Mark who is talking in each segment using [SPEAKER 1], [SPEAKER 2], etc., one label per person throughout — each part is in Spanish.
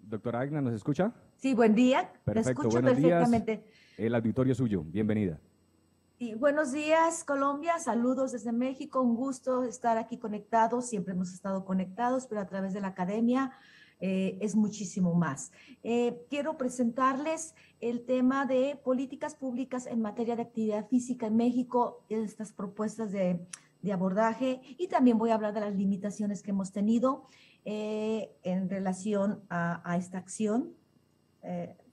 [SPEAKER 1] Doctora Agna, ¿nos escucha?
[SPEAKER 2] Sí, buen día. Te
[SPEAKER 1] Perfecto,
[SPEAKER 2] escucho
[SPEAKER 1] buenos días.
[SPEAKER 2] perfectamente.
[SPEAKER 1] El auditorio es suyo, bienvenida.
[SPEAKER 2] Y buenos días, Colombia. Saludos desde México. Un gusto estar aquí conectados. Siempre hemos estado conectados, pero a través de la academia es muchísimo más. Quiero presentarles el tema de políticas públicas en materia de actividad física en México, estas propuestas de abordaje, y también voy a hablar de las limitaciones que hemos tenido en relación a esta acción.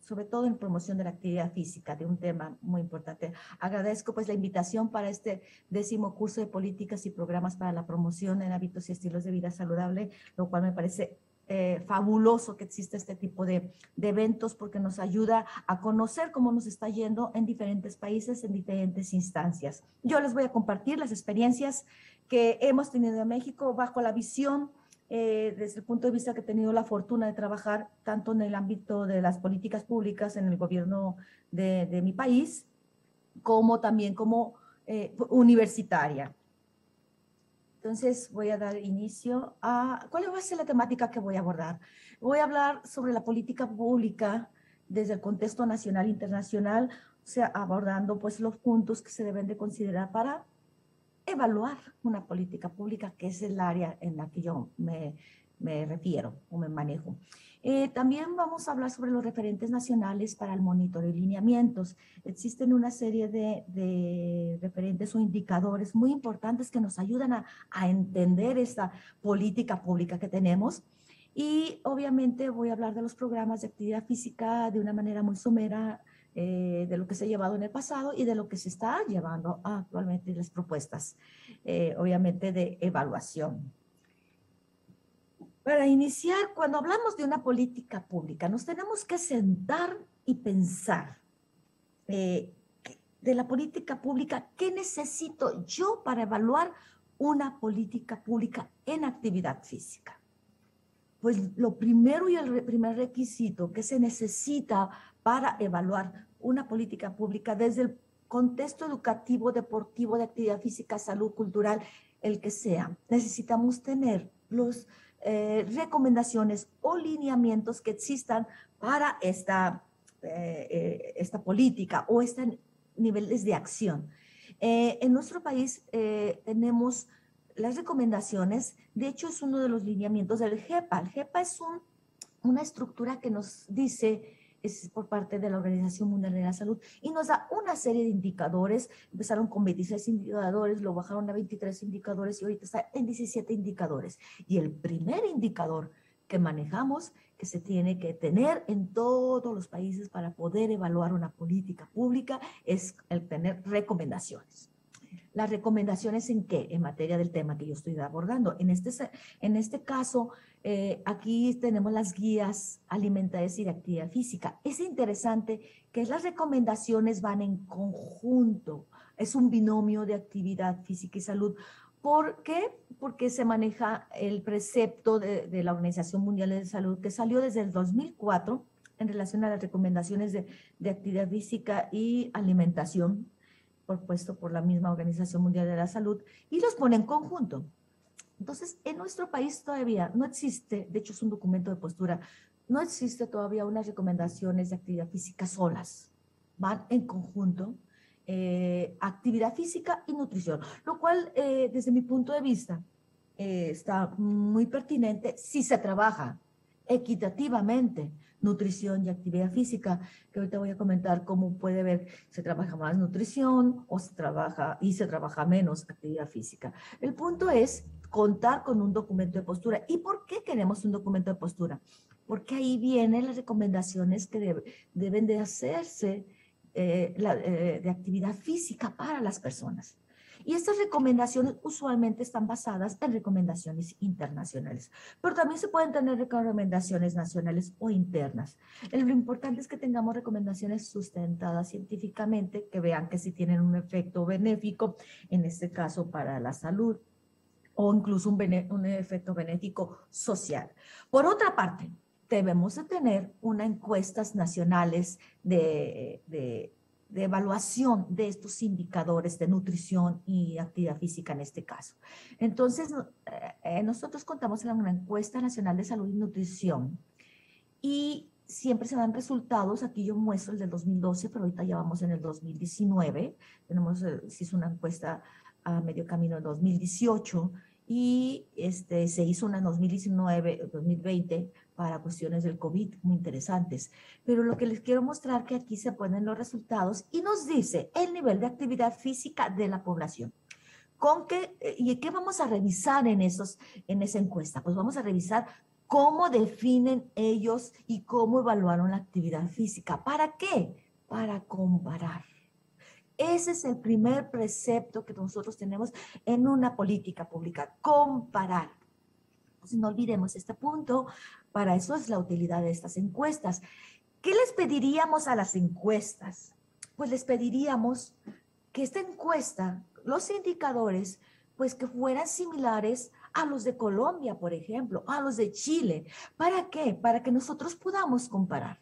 [SPEAKER 2] Sobre todo en promoción de la actividad física, de un tema muy importante. Agradezco pues la invitación para este 10º curso de políticas y programas para la promoción en hábitos y estilos de vida saludable, lo cual me parece fabuloso que exista este tipo de eventos porque nos ayuda a conocer cómo nos está yendo en diferentes países, en diferentes instancias. Yo les voy a compartir las experiencias que hemos tenido en México bajo la visión desde el punto de vista que he tenido la fortuna de trabajar tanto en el ámbito de las políticas públicas en el gobierno de mi país, como también como universitaria. Entonces voy a dar inicio a... ¿Cuál va a ser la temática que voy a abordar? Voy a hablar sobre la política pública desde el contexto nacional e internacional, o sea, abordando pues los puntos que se deben de considerar para evaluar una política pública, que es el área en la que yo me refiero o me manejo. También vamos a hablar sobre los referentes nacionales para el monitoreo y lineamientos. Existen una serie de referentes o indicadores muy importantes que nos ayudan a entender esta política pública que tenemos. Y obviamente voy a hablar de los programas de actividad física de una manera muy somera, de lo que se ha llevado en el pasado y de lo que se está llevando actualmente, las propuestas, obviamente, de evaluación. Para iniciar, cuando hablamos de una política pública, nos tenemos que sentar y pensar de la política pública, ¿qué necesito yo para evaluar una política pública en actividad física? Pues lo primero y el primer requisito que se necesita para evaluar una política pública desde el contexto educativo, deportivo, de actividad física, salud, cultural, el que sea, necesitamos tener los recomendaciones o lineamientos que existan para esta política o estos niveles de acción. En nuestro país tenemos las recomendaciones. De hecho, es uno de los lineamientos del GEPA. El GEPA es una estructura que nos dice, es por parte de la Organización Mundial de la Salud, y nos da una serie de indicadores. Empezaron con 26 indicadores, lo bajaron a 23 indicadores y ahorita está en 17 indicadores. Y el primer indicador que manejamos, que se tiene que tener en todos los países para poder evaluar una política pública, es el tener recomendaciones. ¿Las recomendaciones en qué? En materia del tema que yo estoy abordando. En este caso, aquí tenemos las guías alimentarias y de actividad física. Es interesante que las recomendaciones van en conjunto. Es un binomio de actividad física y salud. ¿Por qué? Porque se maneja el precepto de la Organización Mundial de la Salud, que salió desde el 2004 en relación a las recomendaciones de actividad física y alimentación, propuesto por la misma Organización Mundial de la Salud, y los pone en conjunto. Entonces, en nuestro país todavía no existe, de hecho es un documento de postura, no existe todavía unas recomendaciones de actividad física solas, van en conjunto, actividad física y nutrición, lo cual desde mi punto de vista está muy pertinente si se trabaja equitativamente nutrición y actividad física, que ahorita voy a comentar cómo puede ver, se trabaja más nutrición o se trabaja menos actividad física. El punto es contar con un documento de postura. ¿Y por qué queremos un documento de postura? Porque ahí vienen las recomendaciones que deben de hacerse de actividad física para las personas. Y estas recomendaciones usualmente están basadas en recomendaciones internacionales, pero también se pueden tener recomendaciones nacionales o internas. Lo importante es que tengamos recomendaciones sustentadas científicamente, que vean que sí tienen un efecto benéfico, en este caso para la salud, o incluso un efecto benéfico social. Por otra parte, debemos de tener unas encuestas nacionales de evaluación de estos indicadores de nutrición y actividad física en este caso. Entonces, nosotros contamos en una encuesta nacional de salud y nutrición y siempre se dan resultados. Aquí yo muestro el del 2012, pero ahorita ya vamos en el 2019. Tenemos, se hizo una encuesta a medio camino en 2018 y se hizo una en 2019, 2020 para cuestiones del COVID muy interesantes. Pero lo que les quiero mostrar que aquí se ponen los resultados y nos dice el nivel de actividad física de la población. ¿Con qué, y qué vamos a revisar en esa encuesta? Pues vamos a revisar cómo definen ellos y cómo evaluaron la actividad física. ¿Para qué? Para comparar. Ese es el primer precepto que nosotros tenemos en una política pública, comparar. Entonces, no olvidemos este punto. Para eso es la utilidad de estas encuestas. ¿Qué les pediríamos a las encuestas? Pues les pediríamos que esta encuesta, los indicadores, pues que fueran similares a los de Colombia, por ejemplo, a los de Chile. ¿Para qué? Para que nosotros podamos comparar.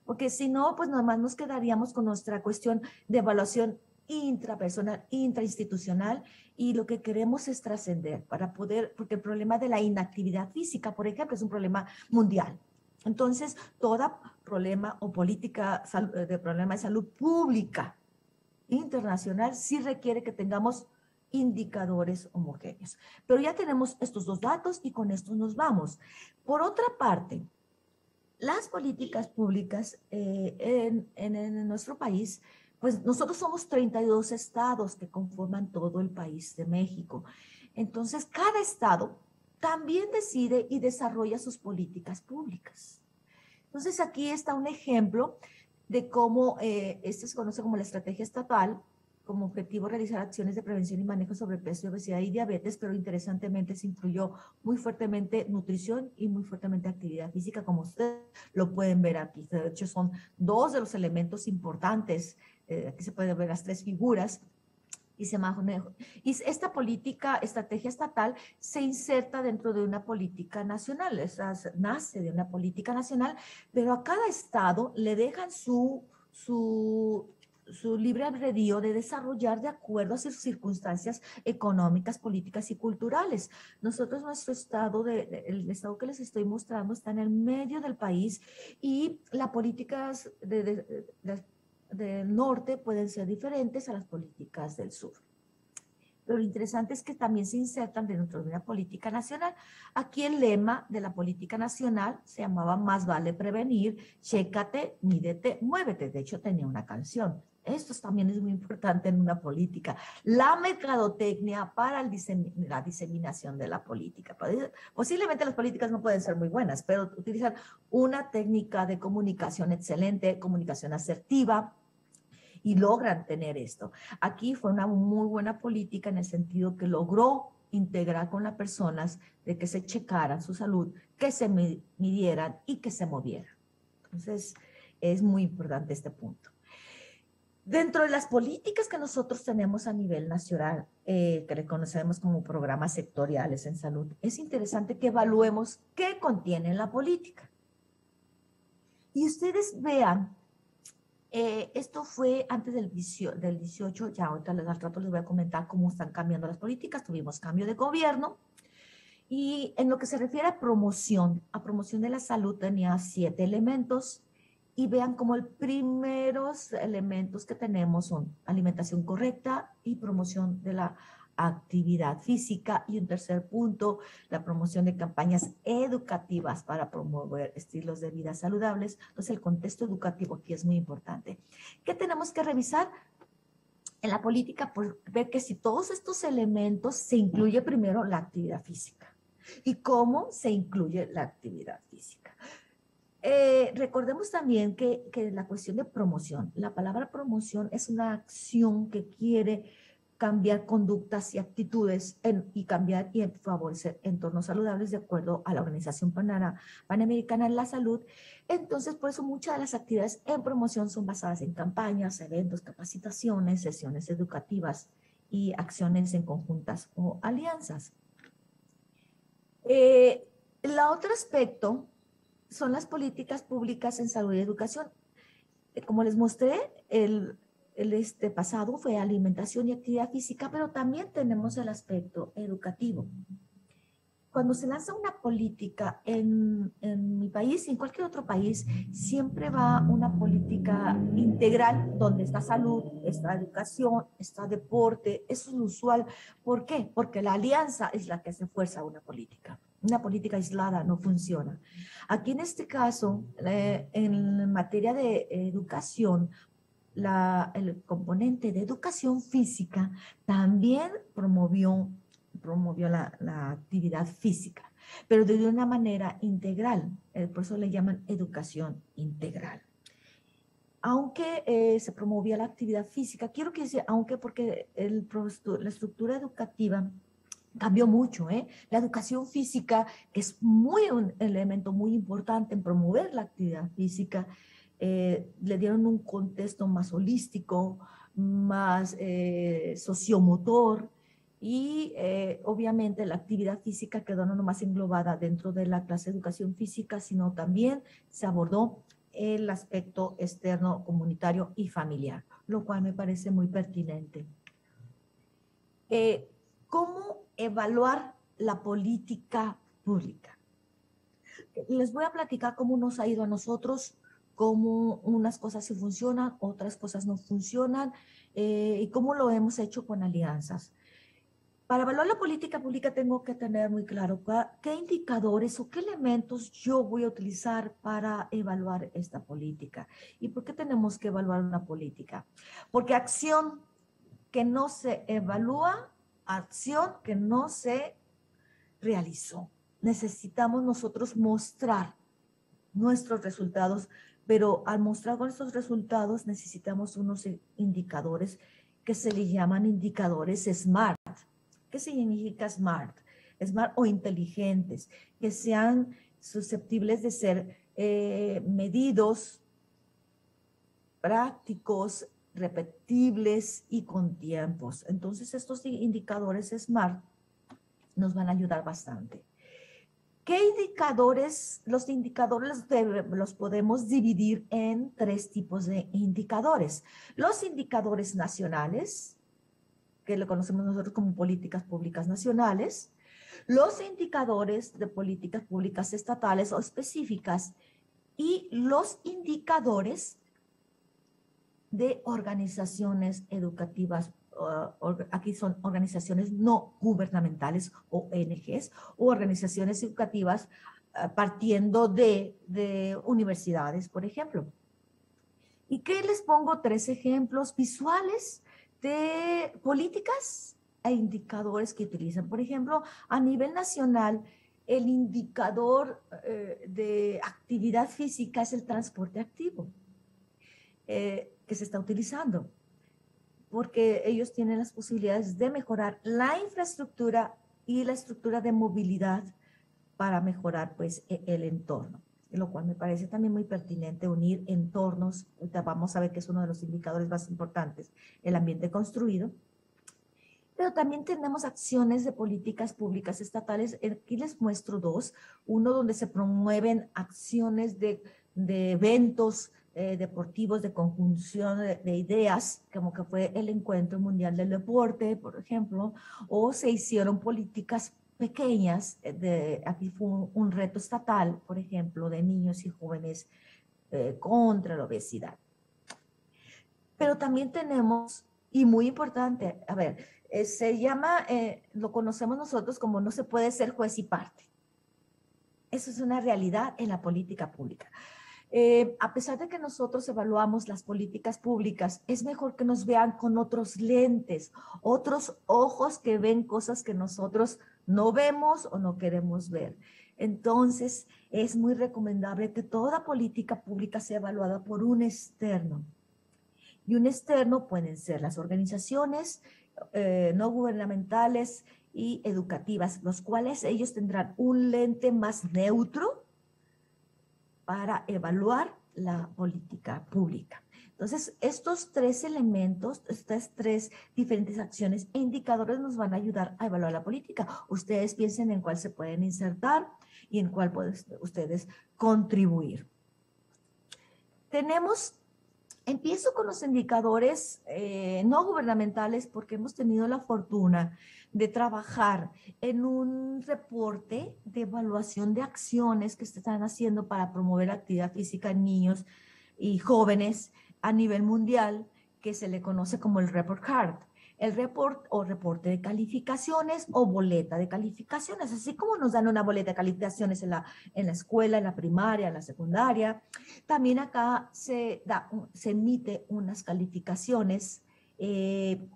[SPEAKER 2] Porque si no, pues nomás nos quedaríamos con nuestra cuestión de evaluación intrapersonal, intrainstitucional, y lo que queremos es trascender para poder, porque el problema de la inactividad física, por ejemplo, es un problema mundial. Entonces, todo problema o política de problema de salud pública internacional sí requiere que tengamos indicadores homogéneos. Pero ya tenemos estos dos datos y con estos nos vamos. Por otra parte, las políticas públicas en nuestro país, pues nosotros somos 32 estados que conforman todo el país de México. Entonces, cada estado también decide y desarrolla sus políticas públicas. Entonces, aquí está un ejemplo de cómo esto se conoce como la estrategia estatal, como objetivo realizar acciones de prevención y manejo sobre peso, obesidad y diabetes, pero interesantemente se incluyó muy fuertemente nutrición y muy fuertemente actividad física, como ustedes lo pueden ver aquí. De hecho, son dos de los elementos importantes. Aquí se pueden ver las tres figuras. Y esta política, estrategia estatal, se inserta dentro de una política nacional, nace de una política nacional, pero a cada estado le dejan su libre albedrío de desarrollar de acuerdo a sus circunstancias económicas, políticas y culturales. Nosotros, nuestro estado, el estado que les estoy mostrando, está en el medio del país y las políticas del norte pueden ser diferentes a las políticas del sur. Pero lo interesante es que también se insertan dentro de una política nacional. Aquí el lema de la política nacional se llamaba Más vale prevenir, chécate, mídete, muévete. De hecho, tenía una canción. Esto también es muy importante en una política. La mercadotecnia para la diseminación de la política. Posiblemente las políticas no pueden ser muy buenas, pero utilizar una técnica de comunicación excelente, comunicación asertiva, y logran tener esto. Aquí fue una muy buena política en el sentido que logró integrar con las personas de que se checaran su salud, que se midieran y que se movieran. Entonces, es muy importante este punto. Dentro de las políticas que nosotros tenemos a nivel nacional, que le conocemos como programas sectoriales en salud, es interesante que evaluemos qué contiene la política. Y ustedes vean, esto fue antes del 18, ya ahorita al rato les voy a comentar cómo están cambiando las políticas, tuvimos cambio de gobierno, y en lo que se refiere a promoción de la salud tenía 7 elementos, y vean como los primeros elementos que tenemos son alimentación correcta y promoción de la actividad física, y un tercer punto, la promoción de campañas educativas para promover estilos de vida saludables. Entonces, el contexto educativo aquí es muy importante. ¿Qué tenemos que revisar en la política? Por ver que si todos estos elementos se incluye primero la actividad física. ¿Y cómo se incluye la actividad física? Recordemos también que la cuestión de promoción, la palabra promoción es una acción que quiere cambiar conductas y actitudes y cambiar y favorecer entornos saludables de acuerdo a la Organización Panamericana de la Salud. Entonces, por eso muchas de las actividades en promoción son basadas en campañas, eventos, capacitaciones, sesiones educativas y acciones en conjuntas o alianzas. El otro aspecto son las políticas públicas en salud y educación. Como les mostré, el pasado fue alimentación y actividad física, pero también tenemos el aspecto educativo. cuando se lanza una política en mi país y en cualquier otro país, siempre va una política integral donde está salud, está educación, está deporte. Eso es lo usual. ¿Por qué? Porque la alianza es la que hace fuerza a una política. Una política aislada no funciona. Aquí en este caso, en materia de educación, el componente de educación física también promovió la actividad física, pero de una manera integral. Por eso le llaman educación integral. Aunque se promovía la actividad física, quiero que decir aunque porque la estructura educativa cambió mucho, ¿eh? La educación física, que es un elemento muy importante en promover la actividad física, le dieron un contexto más holístico, más sociomotor, y obviamente la actividad física quedó no nomás englobada dentro de la clase de educación física, sino también se abordó el aspecto externo, comunitario y familiar, lo cual me parece muy pertinente. ¿Cómo evaluar la política pública? Les voy a platicar cómo nos ha ido a nosotros, cómo unas cosas sí funcionan, otras cosas no funcionan, y cómo lo hemos hecho con alianzas. Para evaluar la política pública tengo que tener muy claro qué indicadores o qué elementos yo voy a utilizar para evaluar esta política. ¿Y por qué tenemos que evaluar una política? Porque acción que no se evalúa, acción que no se realizó. Necesitamos nosotros mostrar nuestros resultados, pero al mostrar nuestros resultados necesitamos unos indicadores que se le llaman indicadores SMART. ¿Qué significa SMART? SMART o inteligentes, que sean susceptibles de ser medidos, prácticos, repetibles y con tiempos. Entonces, estos indicadores SMART nos van a ayudar bastante. ¿Qué indicadores? Los indicadores los podemos dividir en 3 tipos de indicadores. Los indicadores nacionales, que lo conocemos nosotros como políticas públicas nacionales, los indicadores de políticas públicas estatales o específicas, y los indicadores de organizaciones educativas. Aquí son organizaciones no gubernamentales, ONGs, o organizaciones educativas partiendo de universidades, por ejemplo. ¿Y qué les pongo? 3 ejemplos visuales de políticas e indicadores que utilizan. Por ejemplo, a nivel nacional, el indicador de actividad física es el transporte activo que se está utilizando, porque ellos tienen las posibilidades de mejorar la infraestructura y la estructura de movilidad para mejorar pues el entorno, lo cual me parece también muy pertinente unir entornos. Ahorita vamos a ver que es uno de los indicadores más importantes, el ambiente construido. Pero también tenemos acciones de políticas públicas estatales. Aquí les muestro 2. Uno donde se promueven acciones de eventos deportivos, de conjunción de ideas, como que fue el Encuentro Mundial del Deporte, por ejemplo, o se hicieron políticas pequeñas. Aquí fue un reto estatal, por ejemplo, de niños y jóvenes contra la obesidad. Pero también tenemos, y muy importante, a ver, se llama, lo conocemos nosotros como no se puede ser juez y parte. Eso es una realidad en la política pública. A pesar de que nosotros evaluamos las políticas públicas, es mejor que nos vean con otros lentes, otros ojos que ven cosas que nosotros no vemos o no queremos ver. Entonces, es muy recomendable que toda política pública sea evaluada por un externo. Y un externo pueden ser las organizaciones no gubernamentales y educativas, los cuales ellos tendrán un lente más neutro para evaluar la política pública. Entonces, estos 3 elementos, estas 3 diferentes acciones e indicadores nos van a ayudar a evaluar la política. Ustedes piensen en cuál se pueden insertar y en cuál pueden ustedes contribuir. Tenemos Empiezo con los indicadores no gubernamentales porque hemos tenido la fortuna de trabajar en un reporte de evaluación de acciones que se están haciendo para promover la actividad física en niños y jóvenes a nivel mundial, que se le conoce como el Report Card. El report o reporte de calificaciones o boleta de calificaciones, así como nos dan una boleta de calificaciones en la escuela, en la primaria, en la secundaria. También acá se emite unas calificaciones de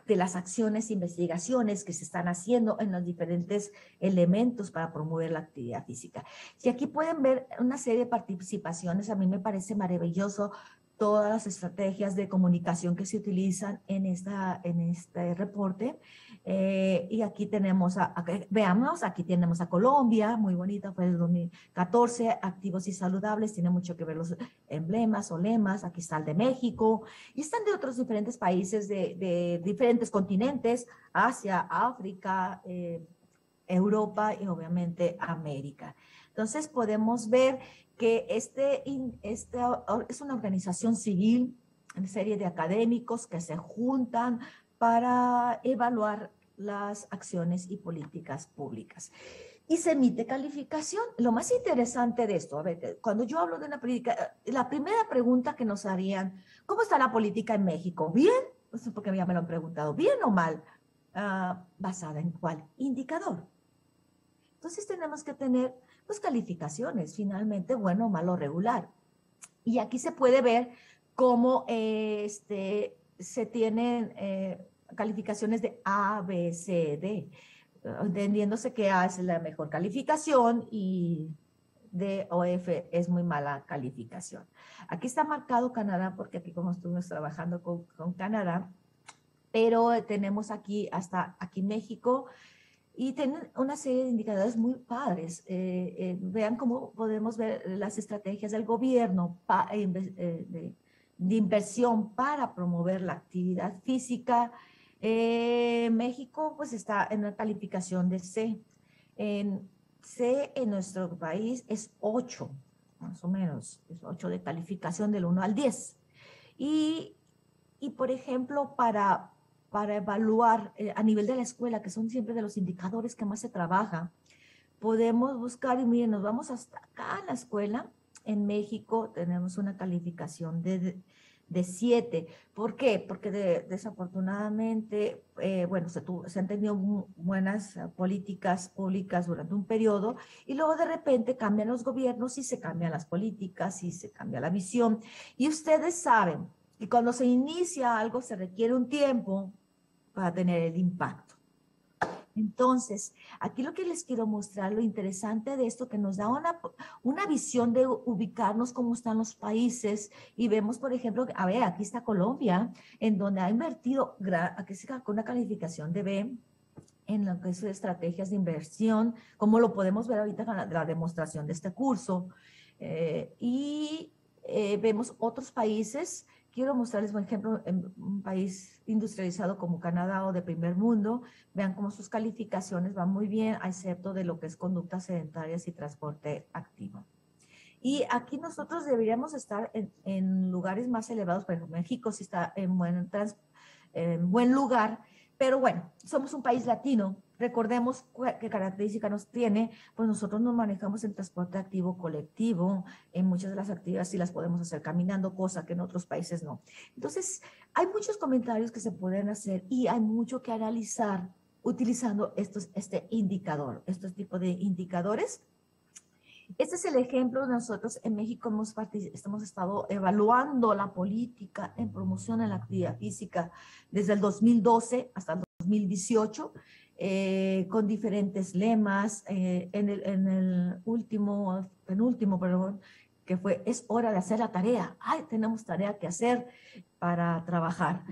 [SPEAKER 2] las acciones e investigaciones que se están haciendo en los diferentes elementos para promover la actividad física. Y aquí pueden ver una serie de participaciones. A mí me parece maravilloso todas las estrategias de comunicación que se utilizan en este reporte. Y aquí tenemos, veamos, aquí tenemos a Colombia, muy bonita, fue el 2014, activos y saludables, tiene mucho que ver los emblemas o lemas. Aquí está el de México, y están de otros diferentes países, de diferentes continentes, Asia, África, Europa y obviamente América. Entonces podemos ver que es una organización civil, una serie de académicos que se juntan para evaluar las acciones y políticas públicas. Y se emite calificación. Lo más interesante de esto, a ver, cuando yo hablo de una política, la primera pregunta que nos harían, ¿cómo está la política en México? ¿Bien? No sé por qué ya me lo han preguntado, ¿bien o mal? ¿Basada en cuál indicador? Entonces tenemos que tener pues calificaciones, finalmente, bueno, malo, regular. Y aquí se puede ver cómo se tienen calificaciones de A, B, C, D, entendiéndose que A es la mejor calificación y D o F es muy mala calificación. Aquí está marcado Canadá porque aquí como estuvimos trabajando con Canadá, pero tenemos aquí hasta aquí México, y tienen una serie de indicadores muy padres. Vean cómo podemos ver las estrategias del gobierno de inversión para promover la actividad física. México pues está en una calificación de C. C en nuestro país es 8, más o menos, es 8 de calificación del 1 al 10. Y por ejemplo, para evaluar a nivel de la escuela, que son siempre de los indicadores que más se trabaja, podemos buscar, y miren, nos vamos hasta acá a la escuela. En México tenemos una calificación de 7. ¿Por qué? Porque desafortunadamente, bueno, se han tenido buenas políticas públicas durante un periodo, y luego de repente cambian los gobiernos y se cambian las políticas y se cambia la visión. Y ustedes saben que cuando se inicia algo se requiere un tiempo para tener el impacto. Entonces, aquí lo que les quiero mostrar, lo interesante de esto, que nos da una visión de ubicarnos cómo están los países, y vemos, por ejemplo, a ver, aquí está Colombia, en donde ha invertido, aquí se con una calificación de B, en lo que es estrategias de inversión, como lo podemos ver ahorita con la demostración de este curso. Vemos otros países. Quiero mostrarles un ejemplo en un país industrializado como Canadá o de primer mundo. Vean cómo sus calificaciones van muy bien, excepto de lo que es conductas sedentarias y transporte activo. Y aquí nosotros deberíamos estar en lugares más elevados. Por ejemplo, México sí está en buen lugar, pero bueno, somos un país latino. Recordemos qué característica nos tiene, pues nosotros nos manejamos en transporte activo colectivo. En muchas de las actividades sí las podemos hacer caminando, cosa que en otros países no. Entonces, hay muchos comentarios que se pueden hacer y hay mucho que analizar utilizando este indicador, estos tipos de indicadores. Este es el ejemplo. Nosotros en México hemos estado evaluando la política en promoción a la actividad física desde el 2012 hasta el 2018, con diferentes lemas. En el penúltimo, perdón, que fue, es hora de hacer la tarea. Ay, tenemos tarea que hacer para trabajar.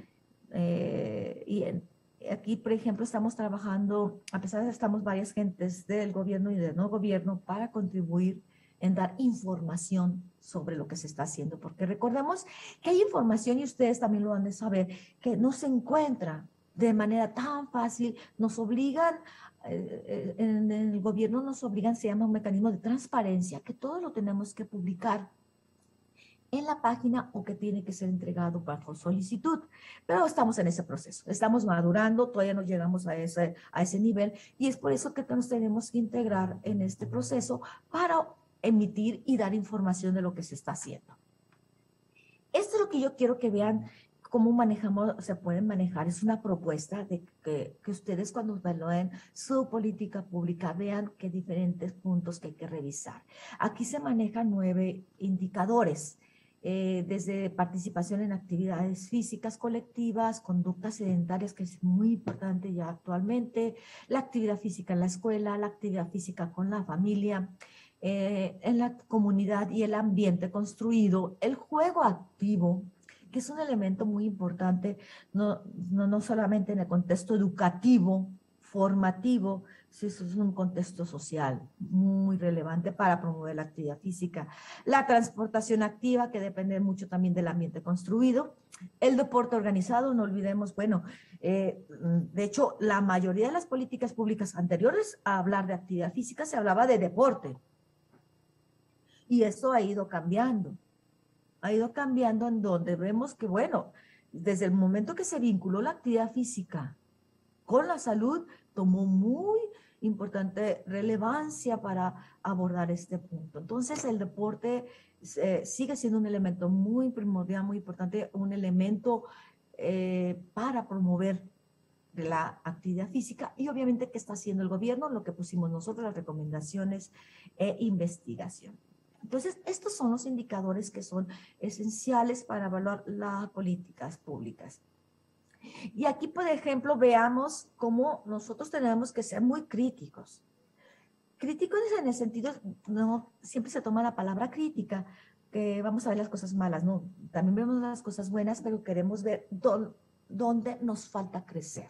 [SPEAKER 2] Aquí, por ejemplo, estamos trabajando, a pesar de que estamos varias gentes del gobierno y del no gobierno, para contribuir en dar información sobre lo que se está haciendo, porque recordemos que hay información, y ustedes también lo han de saber, que no se encuentra de manera tan fácil. Nos obligan, en el gobierno nos obligan, se llama un mecanismo de transparencia, que todo lo tenemos que publicar en la página o que tiene que ser entregado bajo solicitud. Pero estamos en ese proceso, estamos madurando, todavía no llegamos a ese nivel y es por eso que nos tenemos que integrar en este proceso para emitir y dar información de lo que se está haciendo. Esto es lo que yo quiero que vean cómo manejamos, se pueden manejar. Es una propuesta de que ustedes cuando evalúen su política pública vean qué diferentes puntos que hay que revisar. Aquí se manejan 9 indicadores, desde participación en actividades físicas colectivas, conductas sedentarias, que es muy importante ya actualmente, la actividad física en la escuela, la actividad física con la familia, en la comunidad y el ambiente construido, el juego activo, que es un elemento muy importante, no solamente en el contexto educativo, formativo, sí, eso es un contexto social muy relevante para promover la actividad física. La transportación activa, que depende mucho también del ambiente construido. El deporte organizado, no olvidemos, bueno, de hecho, la mayoría de las políticas públicas anteriores a hablar de actividad física se hablaba de deporte. Y eso ha ido cambiando en donde vemos que, bueno, desde el momento que se vinculó la actividad física con la salud, tomó muy importante relevancia para abordar este punto. Entonces, el deporte sigue siendo un elemento muy primordial, muy importante, un elemento para promover la actividad física y obviamente qué está haciendo el gobierno, lo que pusimos nosotros, las recomendaciones e investigación. Entonces, estos son los indicadores que son esenciales para evaluar las políticas públicas. Y aquí, por ejemplo, veamos cómo nosotros tenemos que ser muy críticos. Críticos en el sentido, no siempre se toma la palabra crítica, que vamos a ver las cosas malas, no, también vemos las cosas buenas, pero queremos ver dónde nos falta crecer.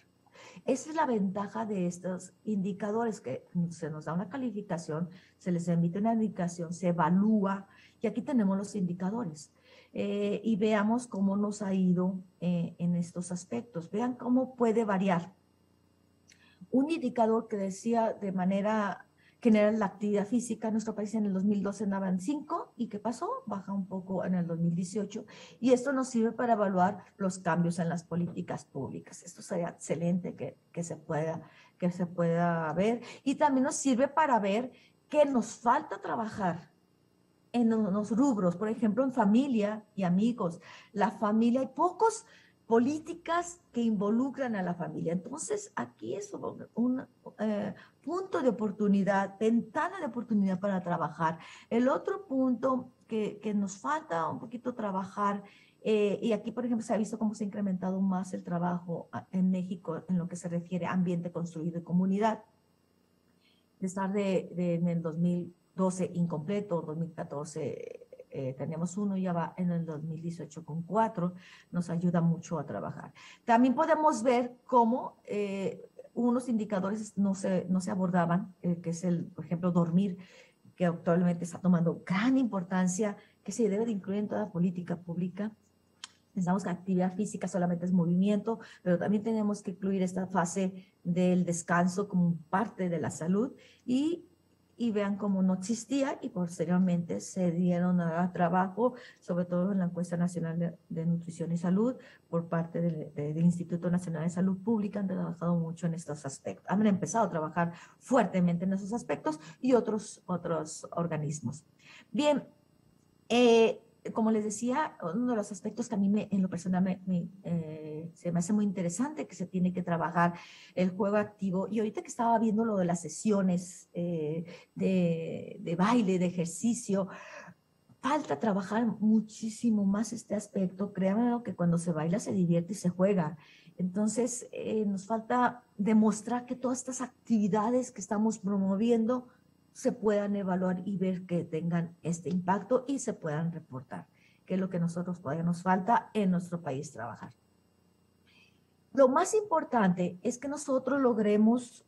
[SPEAKER 2] Esa es la ventaja de estos indicadores, que se nos da una calificación, se les emite una indicación, se evalúa, y aquí tenemos los indicadores. Y veamos cómo nos ha ido en estos aspectos. Vean cómo puede variar. Un indicador que decía de manera general la actividad física en nuestro país en el 2012 andaba en 5, ¿y qué pasó? Baja un poco en el 2018, y esto nos sirve para evaluar los cambios en las políticas públicas. Esto sería excelente que se pueda ver, y también nos sirve para ver qué nos falta trabajar en los rubros, por ejemplo, en familia y amigos. La familia, hay pocos políticas que involucran a la familia. Entonces, aquí es un punto de oportunidad, ventana de oportunidad para trabajar. El otro punto que nos falta un poquito trabajar, y aquí, por ejemplo, se ha visto cómo se ha incrementado más el trabajo en México en lo que se refiere a ambiente construido y comunidad. De estar en el 2012 incompleto, 2014 tenemos uno, ya va en el 2018 con 4, nos ayuda mucho a trabajar. También podemos ver cómo unos indicadores no se abordaban, que es por ejemplo, dormir, que actualmente está tomando gran importancia, que se debe de incluir en toda política pública. Pensamos que actividad física solamente es movimiento, pero también tenemos que incluir esta fase del descanso como parte de la salud, y vean cómo no existía, y posteriormente se dieron a trabajo, sobre todo en la encuesta nacional de nutrición y salud, por parte del Instituto Nacional de Salud Pública. Han trabajado mucho en estos aspectos, han empezado a trabajar fuertemente en esos aspectos, y otros organismos. Bien, como les decía, uno de los aspectos que a mí en lo personal se me hace muy interesante, que se tiene que trabajar el juego activo. Y ahorita que estaba viendo lo de las sesiones de baile, de ejercicio, falta trabajar muchísimo más este aspecto. Créanme que cuando se baila se divierte y se juega. Entonces, nos falta demostrar que todas estas actividades que estamos promoviendo se puedan evaluar y ver que tengan este impacto y se puedan reportar, que es lo que nosotros todavía nos falta en nuestro país trabajar. Lo más importante es que nosotros logremos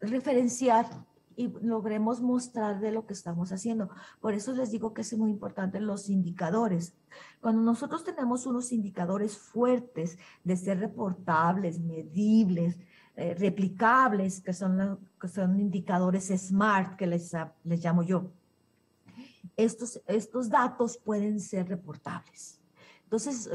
[SPEAKER 2] referenciar y logremos mostrar de lo que estamos haciendo. Por eso les digo que es muy importante los indicadores. Cuando nosotros tenemos unos indicadores fuertes de ser reportables, medibles, replicables, que son indicadores SMART, que les llamo yo. estos datos pueden ser reportables. Entonces,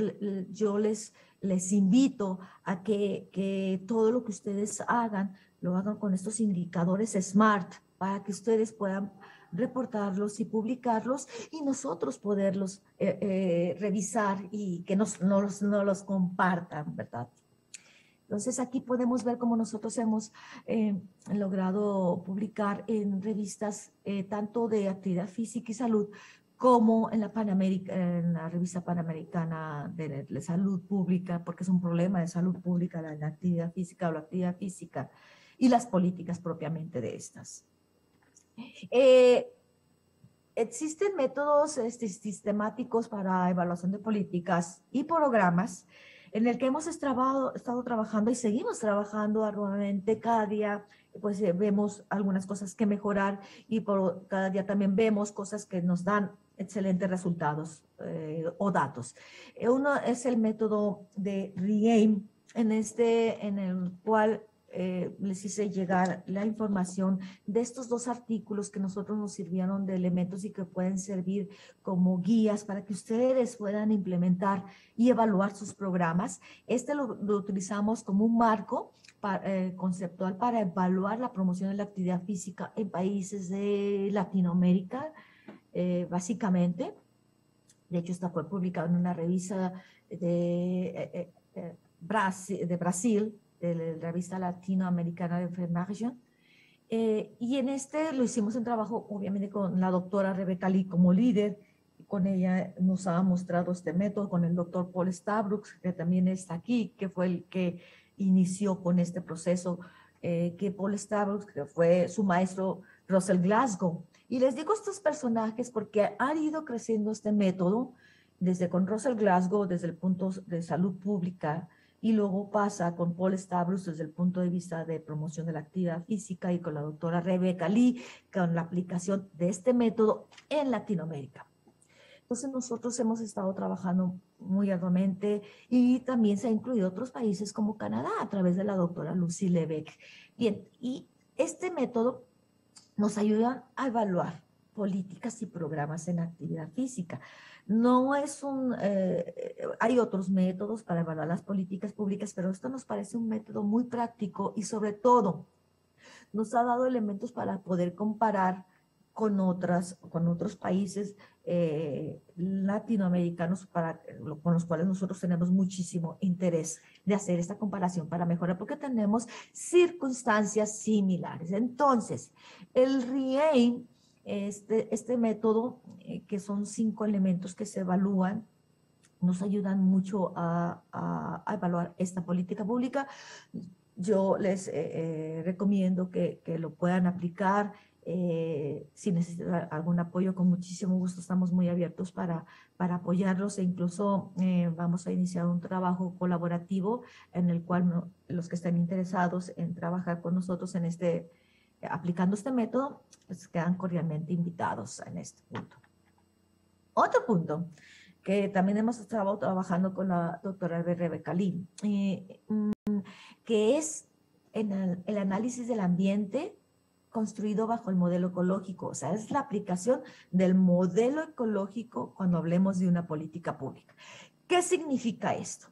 [SPEAKER 2] yo les invito a que todo lo que ustedes hagan, lo hagan con estos indicadores SMART para que ustedes puedan reportarlos y publicarlos y nosotros poderlos revisar y que no los compartan, ¿verdad? Entonces aquí podemos ver cómo nosotros hemos logrado publicar en revistas tanto de actividad física y salud como en la revista Panamericana de Salud Pública, porque es un problema de salud pública la actividad física o la actividad física y las políticas propiamente de estas. Existen métodos sistemáticos para evaluación de políticas y programas en el que hemos estado trabajando y seguimos trabajando arduamente. Cada día pues vemos algunas cosas que mejorar y cada día también vemos cosas que nos dan excelentes resultados o datos. Uno es el método de REAIM, en el cual les hice llegar la información de estos dos artículos que nosotros nos sirvieron de elementos y que pueden servir como guías para que ustedes puedan implementar y evaluar sus programas. Lo utilizamos como un marco conceptual para evaluar la promoción de la actividad física en países de Latinoamérica, básicamente. De hecho, esta fue publicada en una revista de Brasil, de la revista latinoamericana de enfermería. Y en lo hicimos en trabajo, obviamente, con la doctora Rebeca Lee como líder. Con ella nos ha mostrado este método, con el doctor Paul Stavrux, que también está aquí, que fue el que inició con este proceso, que Paul Stavrux, que fue su maestro Russell Glasgow. Y les digo estos personajes porque ha ido creciendo este método, desde con Russell Glasgow, desde el punto de salud pública, y luego pasa con Paul Stavrux desde el punto de vista de promoción de la actividad física y con la doctora Rebeca Lee, con la aplicación de este método en Latinoamérica. Entonces nosotros hemos estado trabajando muy arduamente y también se ha incluido otros países como Canadá a través de la doctora Lucy Lebec. Bien, y este método nos ayuda a evaluar políticas y programas en actividad física. No es hay otros métodos para evaluar las políticas públicas, pero esto nos parece un método muy práctico y sobre todo nos ha dado elementos para poder comparar con otros países latinoamericanos con los cuales nosotros tenemos muchísimo interés de hacer esta comparación para mejorar, porque tenemos circunstancias similares. Entonces, el REAIM, este método, que son 5 elementos que se evalúan, nos ayudan mucho a evaluar esta política pública. Yo les recomiendo que lo puedan aplicar. Si necesitan algún apoyo, con muchísimo gusto estamos muy abiertos para apoyarlos, e incluso vamos a iniciar un trabajo colaborativo en el cual los que estén interesados en trabajar con nosotros aplicando este método, pues quedan cordialmente invitados en este punto. Otro punto que también hemos estado trabajando con la doctora Rebeca Lee, que es el análisis del ambiente construido bajo el modelo ecológico. O sea, es la aplicación del modelo ecológico cuando hablemos de una política pública. ¿Qué significa esto?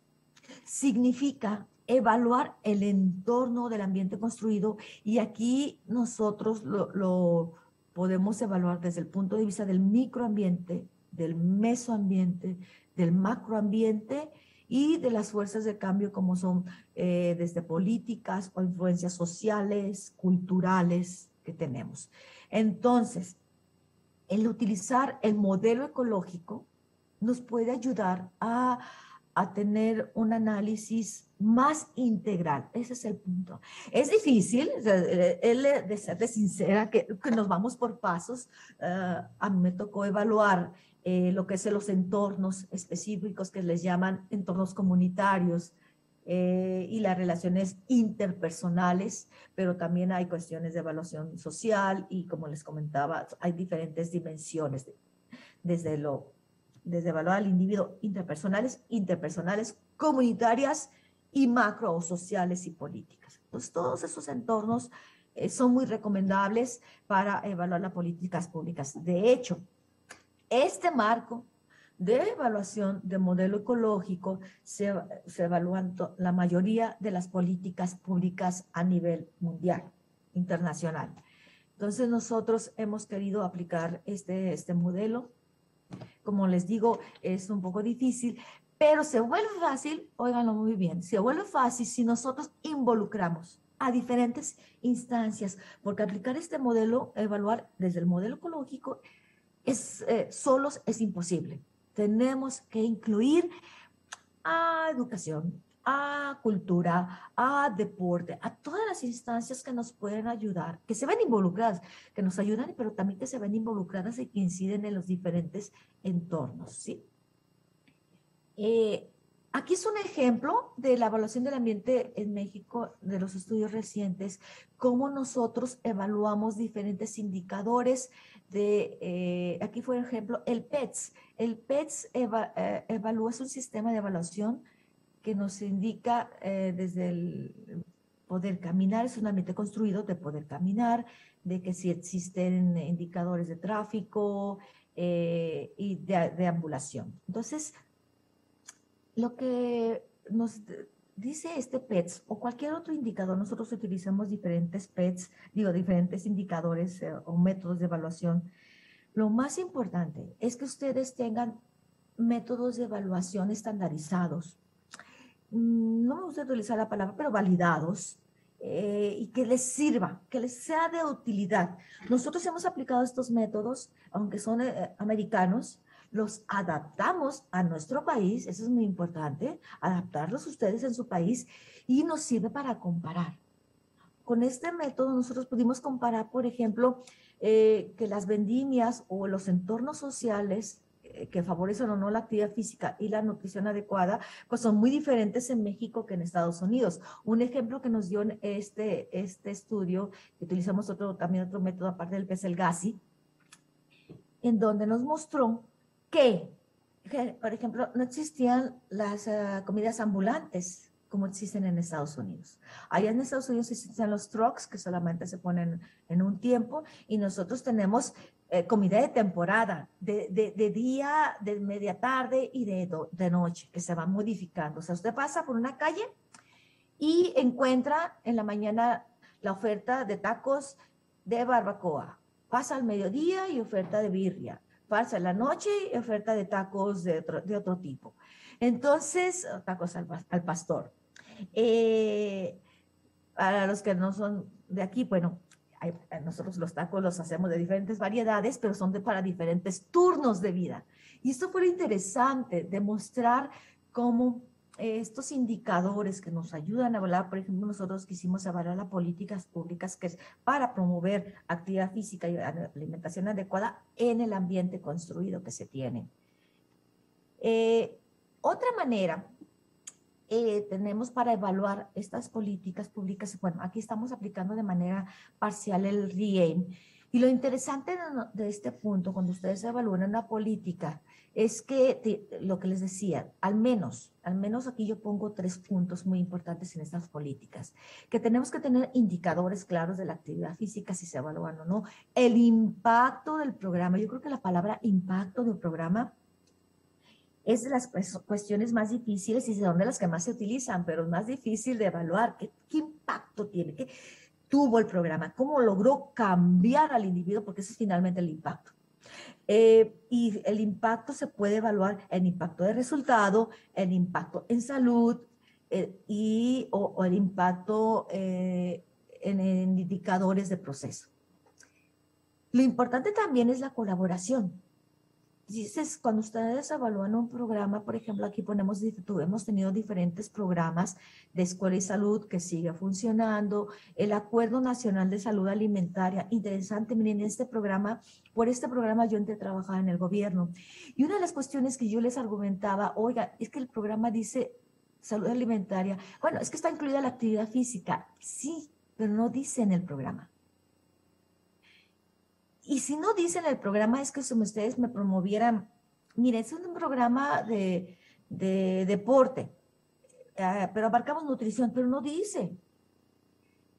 [SPEAKER 2] Significa evaluar el entorno del ambiente construido, y aquí nosotros lo podemos evaluar desde el punto de vista del microambiente, del mesoambiente, del macroambiente y de las fuerzas de cambio, como son desde políticas o influencias sociales, culturales que tenemos. Entonces, el utilizar el modelo ecológico nos puede ayudar a tener un análisis más integral. Ese es el punto. Es difícil, de ser sincera, que nos vamos por pasos. A mí me tocó evaluar lo que es los entornos específicos que les llaman entornos comunitarios, y las relaciones interpersonales, pero también hay cuestiones de evaluación social y, como les comentaba, hay diferentes dimensiones, desde evaluar al individuo, interpersonales, comunitarias y macro o sociales y políticas. Entonces, todos esos entornos son muy recomendables para evaluar las políticas públicas. De hecho, este marco de evaluación de modelo ecológico se evalúan la mayoría de las políticas públicas a nivel mundial, internacional. Entonces nosotros hemos querido aplicar este modelo. Como les digo, es un poco difícil, pero se vuelve fácil, óiganlo muy bien, se vuelve fácil si nosotros involucramos a diferentes instancias, porque aplicar este modelo, evaluar desde el modelo ecológico, solos es imposible. Tenemos que incluir a educación, a cultura, a deporte, a todas las instancias que nos pueden ayudar, que se ven involucradas, que nos ayudan, pero también que se ven involucradas y que inciden en los diferentes entornos, ¿sí? Aquí es un ejemplo de la evaluación del ambiente en México, de los estudios recientes, cómo nosotros evaluamos diferentes indicadores aquí fue un ejemplo, el PETS. El PETS evalúa, es un sistema de evaluación que nos indica desde el poder caminar, es un ambiente construido de poder caminar, de que si existen indicadores de tráfico y de ambulación. Entonces, lo que nos dice este PETS o cualquier otro indicador, nosotros utilizamos diferentes PETS, diferentes indicadores o métodos de evaluación. Lo más importante es que ustedes tengan métodos de evaluación estandarizados. No me gusta utilizar la palabra, pero validados, y que les sirva, que les sea de utilidad. Nosotros hemos aplicado estos métodos, aunque son americanos, los adaptamos a nuestro país, eso es muy importante, adaptarlos ustedes en su país, y nos sirve para comparar. Con este método nosotros pudimos comparar, por ejemplo, que las vendimias o los entornos sociales que favorecen o no la actividad física y la nutrición adecuada, pues son muy diferentes en México que en Estados Unidos. Un ejemplo que nos dio este estudio, que utilizamos también otro método aparte del PES-el-GASI, en donde nos mostró que, por ejemplo, no existían las comidas ambulantes como existen en Estados Unidos. Allá en Estados Unidos existen los trucks que solamente se ponen en un tiempo, y nosotros tenemos comida de temporada, de día, de media tarde y de noche, que se va modificando. O sea, usted pasa por una calle y encuentra en la mañana la oferta de tacos de barbacoa. Pasa al mediodía y oferta de birria. Pasa en la noche y oferta de tacos de otro tipo. Entonces, tacos al pastor. Para los que no son de aquí, bueno, nosotros los tacos los hacemos de diferentes variedades, pero son para diferentes turnos de vida. Y esto fue interesante, demostrar cómo estos indicadores que nos ayudan a evaluar, por ejemplo, nosotros quisimos evaluar las políticas públicas que es para promover actividad física y alimentación adecuada en el ambiente construido que se tiene. Otra manera tenemos para evaluar estas políticas públicas, bueno, aquí estamos aplicando de manera parcial el RIEM. Y lo interesante de este punto, cuando ustedes evalúan una política, es que lo que les decía, al menos aquí yo pongo 3 puntos muy importantes en estas políticas, que tenemos que tener indicadores claros de la actividad física, si se evalúan o no, el impacto del programa. Yo creo que la palabra impacto del programa es de las cuestiones más difíciles y son de las que más se utilizan, pero es más difícil de evaluar. ¿Qué impacto tiene? ¿Qué tuvo el programa? ¿Cómo logró cambiar al individuo? Porque ese es finalmente el impacto. Y el impacto se puede evaluar en impacto de resultado, en impacto en salud o el impacto en indicadores de proceso. Lo importante también es la colaboración. Dices, cuando ustedes evalúan un programa, por ejemplo, aquí hemos tenido diferentes programas de escuela y salud que sigue funcionando, el Acuerdo Nacional de Salud Alimentaria, interesante, miren, por este programa yo entré a trabajar en el gobierno. Y una de las cuestiones que yo les argumentaba, oiga, es que el programa dice salud alimentaria, bueno, es que está incluida la actividad física, sí, pero no dice en el programa. Y si no dicen el programa, es que si ustedes me promovieran, miren, es un programa de deporte, pero abarcamos nutrición, pero no dice.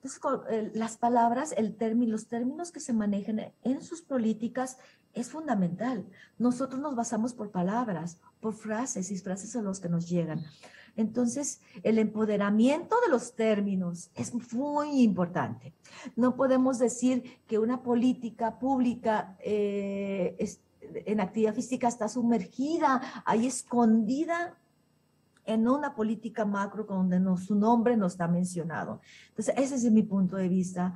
[SPEAKER 2] Entonces, las palabras, los términos que se manejan en sus políticas es fundamental. Nosotros nos basamos por palabras, por frases y frases son los que nos llegan. Entonces, el empoderamiento de los términos es muy importante. No podemos decir que una política pública en actividad física está sumergida, ahí escondida en una política macro donde su nombre no está mencionado. Entonces, ese es mi punto de vista.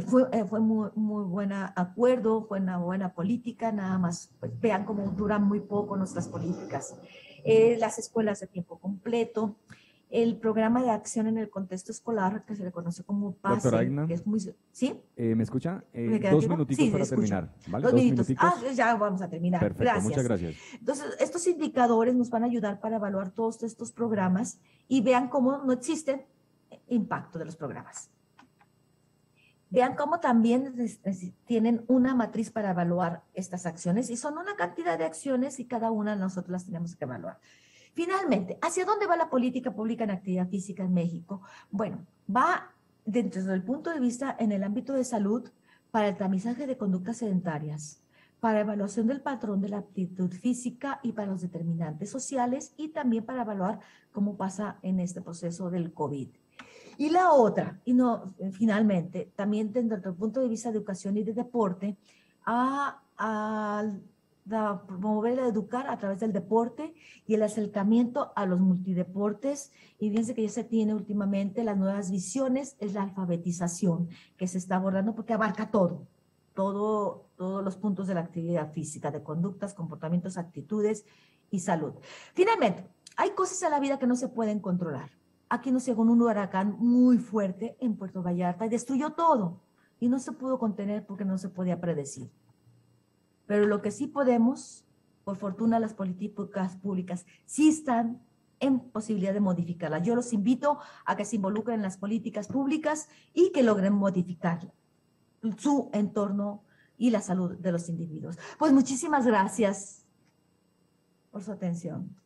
[SPEAKER 2] Fue muy buen acuerdo, fue una buena política, nada más pues, vean cómo duran muy poco nuestras políticas. Las escuelas de tiempo completo, el programa de acción en el contexto escolar, que se le conoce como PASE,
[SPEAKER 1] Doctora Aina,
[SPEAKER 2] que es muy... ¿Sí?
[SPEAKER 1] ¿me escucha?
[SPEAKER 2] ¿Me queda
[SPEAKER 1] 2
[SPEAKER 2] tiempo?
[SPEAKER 1] minuticos
[SPEAKER 2] Sí,
[SPEAKER 1] para
[SPEAKER 2] escucho.
[SPEAKER 1] terminar, ¿vale?
[SPEAKER 2] 2
[SPEAKER 1] 2
[SPEAKER 2] minutos.
[SPEAKER 1] minuticos.
[SPEAKER 2] Ya vamos a terminar.
[SPEAKER 1] Perfecto,
[SPEAKER 2] Gracias.
[SPEAKER 1] muchas gracias.
[SPEAKER 2] Entonces, estos indicadores nos van a ayudar para evaluar todos estos programas y vean cómo no existe impacto de los programas. Vean cómo también tienen una matriz para evaluar estas acciones y son una cantidad de acciones y cada una nosotros las tenemos que evaluar. Finalmente, ¿hacia dónde va la política pública en actividad física en México? Bueno, va dentro del punto de vista en el ámbito de salud para el tamizaje de conductas sedentarias, para evaluación del patrón de la aptitud física y para los determinantes sociales y también para evaluar cómo pasa en este proceso del COVID. Y la otra, y no, finalmente, también desde el punto de vista de educación y de deporte, promover y educar a través del deporte y el acercamiento a los multideportes. Y fíjense que ya se tiene últimamente las nuevas visiones, es la alfabetización que se está abordando porque abarca todos los puntos de la actividad física, de conductas, comportamientos, actitudes y salud. Finalmente, hay cosas en la vida que no se pueden controlar. Aquí nos llegó un huracán muy fuerte en Puerto Vallarta y destruyó todo y no se pudo contener porque no se podía predecir. Pero lo que sí podemos, por fortuna las políticas públicas sí están en posibilidad de modificarlas. Yo los invito a que se involucren en las políticas públicas y que logren modificar su entorno y la salud de los individuos. Pues muchísimas gracias por su atención.